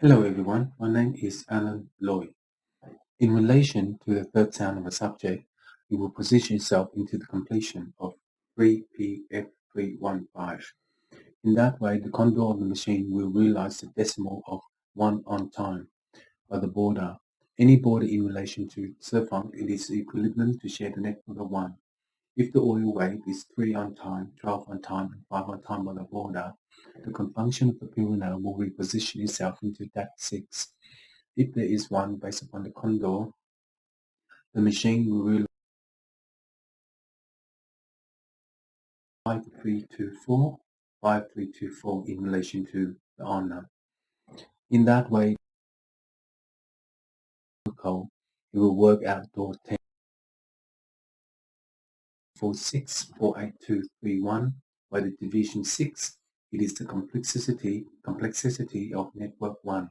Hello everyone, my name is Alan Lloyd. In relation to the third sound of a subject, it will position itself into the completion of 3PF315. In that way, the condor of the machine will realize the decimal of 1 on time by the border. Any border in relation to servant, it is equivalent to share the network of 1. If the oil weight is 3 on time, 12 on time, and 5 on time by the border, the confunction of the pyramid will reposition itself into that 6. If there is one based upon the condor, the machine will realize 5324, 5324 in relation to the honor. In that way, it will work out door 10 46 48231 by the division 6. It is the complexity of network 1.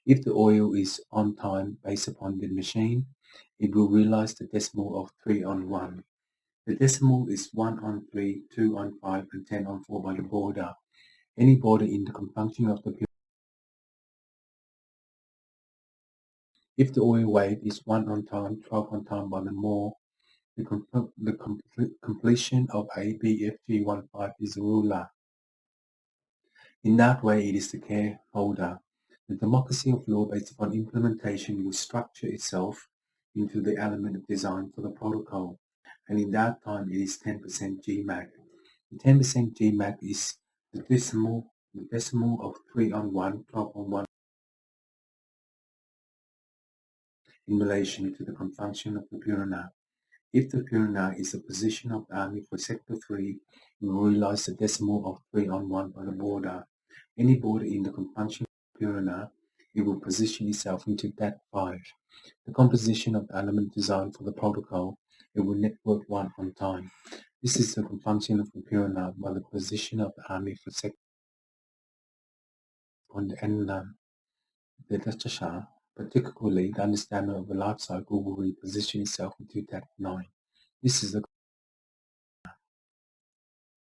If the oil is on time based upon the machine, it will realize the decimal of 3 on 1. The decimal is 1 on 3, 2 on 5, and 10 on 4 by the border. Any border in the confunction of the if the oil weight is 1 on time, 12 on time by the more, the completion of ABFG15 is the ruler. In that way, it is the care holder. The democracy of law based upon implementation will structure itself into the element of design for the protocol, and in that time it is 10% GMAC. The 10% GMAC is the decimal of 3 on 1, 12 on 1 in relation to the confunction of the Purana. If the Purana is the position of the army for sector 3, you will realize the decimal of 3 on 1 by the border. Any border in the confunction of the Purana, it will position itself into that 5. The composition of the element designed for the protocol, it will network 1 on time. This is the confunction of the Purana by the position of the army for sector on the end the Dachasha, particularly the understanding of the life cycle will reposition itself into that 9. This is the